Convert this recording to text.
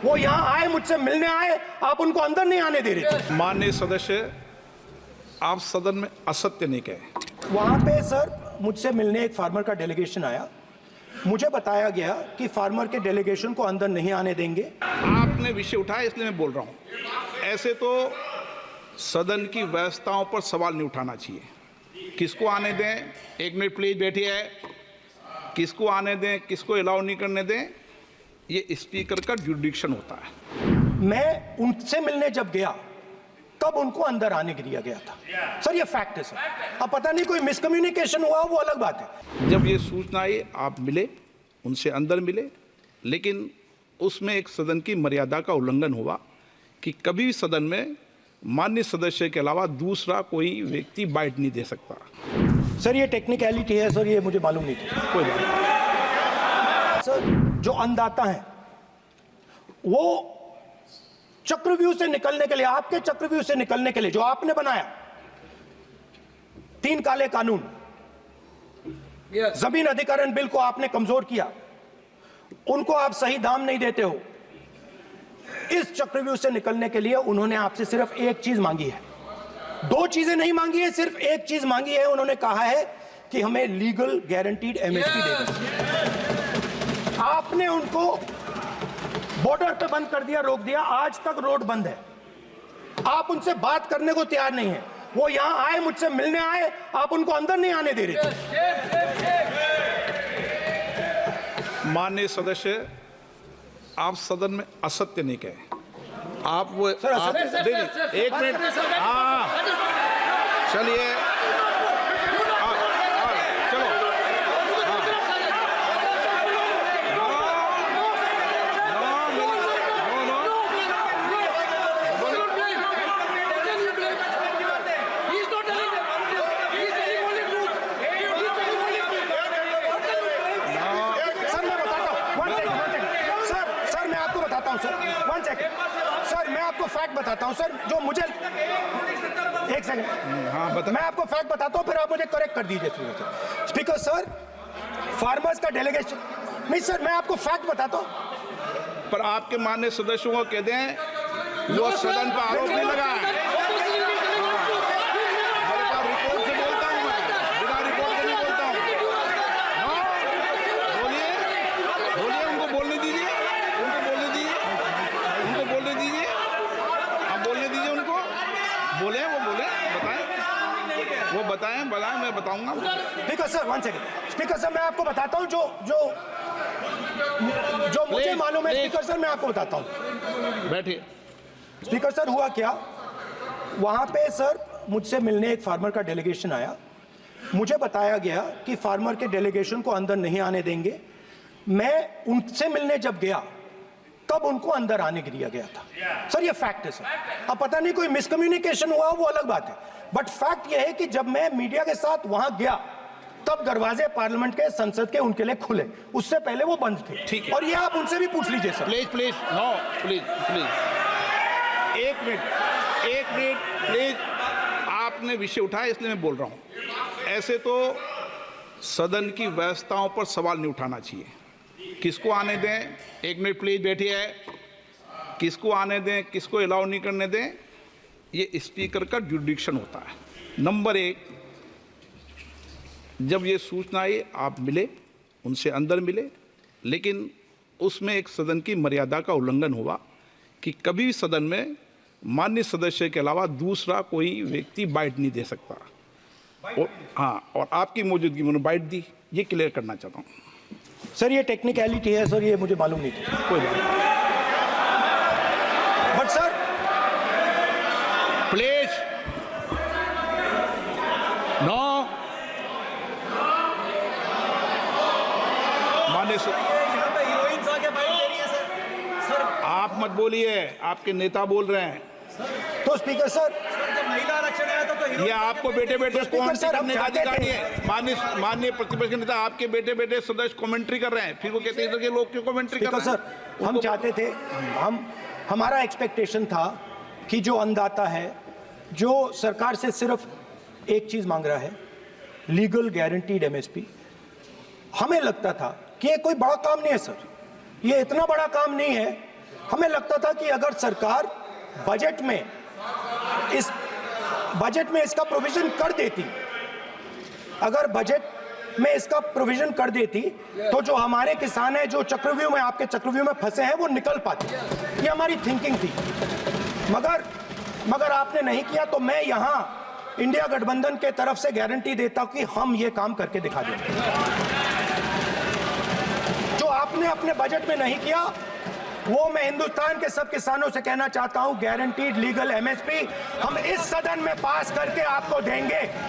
वो यहाँ आए, मुझसे मिलने आए, आप उनको अंदर नहीं आने दे रहे थे। माननीय सदस्य, आप सदन में असत्य नहीं कहे। वहां पे सर मुझसे मिलने एक फार्मर का डेलीगेशन आया, मुझे बताया गया कि फार्मर के डेलीगेशन को अंदर नहीं आने देंगे। आपने विषय उठाया इसलिए मैं बोल रहा हूं। ऐसे तो सदन की व्यवस्थाओं पर सवाल नहीं उठाना चाहिए। किसको आने दें, एक मिनट प्लीज बैठिए, किसको आने दें, किसको अलाउ नहीं करने दें, ये स्पीकर का जुडिक्शन होता है। मैं उनसे मिलने जब गया तब उनको अंदर आने के दिया गया था सर, ये फैक्ट है सर। अब पता नहीं कोई मिसकम्युनिकेशन हुआ, वो अलग बात है। जब ये सूचना आई आप मिले, उनसे अंदर मिले, लेकिन उसमें एक सदन की मर्यादा का उल्लंघन हुआ कि कभी भी सदन में माननीय सदस्य के अलावा दूसरा कोई व्यक्ति बाइट नहीं दे सकता। सर ये टेक्निकलिटी है सर, ये मुझे मालूम नहीं थी। कोई बात नहीं। सर जो अन्नदाता हैं वो चक्रव्यूह से निकलने के लिए, आपके चक्रव्यूह से निकलने के लिए जो आपने बनाया 3 काले कानून, जमीन अधिग्रहण बिल को आपने कमजोर किया, उनको आप सही दाम नहीं देते हो। इस चक्रव्यूह से निकलने के लिए उन्होंने आपसे सिर्फ एक चीज मांगी है, 2 चीजें नहीं मांगी है, सिर्फ एक चीज मांगी है। उन्होंने कहा है कि हमें लीगल गारंटीड एमएसपी देना। आपने उनको बॉर्डर पे बंद कर दिया, रोक दिया, आज तक रोड बंद है। आप उनसे बात करने को तैयार नहीं है। वो यहां आए, मुझसे मिलने आए, आप उनको अंदर नहीं आने दे रहे थे। माननीय सदस्य, आप सदन में असत्य नहीं कहे। आप वो सर, एक मिनट, हाँ चलिए, चलो, सर मैं आपको फैक्ट बताता हूं सर, जो मुझे एक सेकंड, हाँ बता। मैं आपको फैक्ट बताता हूं, फिर आप मुझे करेक्ट कर दीजिए। स्पीकर सर, फार्मर्स का डेलीगेशन नहीं सर, मैं आपको फैक्ट बताता हूं। पर आपके माननीय सदस्यों को कह दें वो सदन पर आरोप नहीं लगाए। बताएं, मैं बताऊंगा। Speaker sir, 1 second. Speaker sir, मैं आपको बताता हूं जो मुझे मालूम है। स्पीकर सर, मैं आपको बताता हूं। बैठिए। स्पीकर सर, हुआ क्या, वहां पे सर मुझसे मिलने एक फार्मर का डेलीगेशन आया, मुझे बताया गया कि फार्मर के डेलीगेशन को अंदर नहीं आने देंगे। मैं उनसे मिलने जब गया तब उनको अंदर आने के दिया गया था सर, ये फैक्ट है सर। अब पता नहीं कोई मिसकम्युनिकेशन हुआ, वो अलग बात है, बट फैक्ट ये है कि जब मैं मीडिया के साथ वहां गया तब दरवाजे पार्लियामेंट के, संसद के उनके लिए खुले, उससे पहले वो बंद थे। ठीक है, और ये आप उनसे भी पूछ लीजिए सर। प्लीज नो, प्लीज एक मिनट प्लीज। आपने विषय उठाया इसलिए मैं बोल रहा हूं। ऐसे तो सदन की व्यवस्थाओं पर सवाल नहीं उठाना चाहिए। किसको आने दें, एक मिनट प्लीज बैठिए, किसको आने दें, किसको अलाउ नहीं करने दें, ये स्पीकर का जुडिक्शन होता है। नंबर 1, जब ये सूचना आई आप मिले, उनसे अंदर मिले, लेकिन उसमें एक सदन की मर्यादा का उल्लंघन हुआ कि कभी भी सदन में माननीय सदस्य के अलावा दूसरा कोई व्यक्ति बाइट नहीं दे सकता। और आपकी मौजूदगी में बाइट दी, ये क्लियर करना चाहता हूँ। सर ये टेक्निकलिटी है सर, ये मुझे मालूम नहीं थी। कोई बात नहीं। But sir please no. माननीय आप मत बोलिए, आपके नेता बोल रहे हैं। तो स्पीकर सर, महिला आरक्षण है तो ये आपको बेटे बेटे कमेंट्री करने का अधिकार नहीं है। सर, माननीय प्रतिपक्ष के नेता आपके बेटे बेटे सदस्य कमेंट्री कर रहे हैं, फिर वो कहते हैं कि लोग क्यों कमेंट्री कर रहे हैं। सर हम चाहते थे, हमारा एक्सपेक्टेशन था कि जो अन्नदाता है, जो सरकार से सिर्फ एक चीज मांग रहा है, लीगल गारंटीड एमएसपी, हमें लगता था कि ये कोई बड़ा काम नहीं है सर, ये इतना बड़ा काम नहीं है हमें लगता था कि अगर सरकार बजट में इसका प्रोविजन कर देती, अगर बजट में इसका प्रोविजन कर देती तो जो हमारे किसान हैं जो चक्रव्यूह में, आपके चक्रव्यूह में फंसे हैं, वो निकल पाते। ये हमारी थिंकिंग थी, मगर आपने नहीं किया। तो मैं यहां इंडिया गठबंधन के तरफ से गारंटी देता हूं कि हम ये काम करके दिखा देंगे। जो आपने अपने बजट में नहीं किया वो मैं हिंदुस्तान के सब किसानों से कहना चाहता हूं, गारंटीड लीगल एमएसपी हम इस सदन में पास करके आपको देंगे।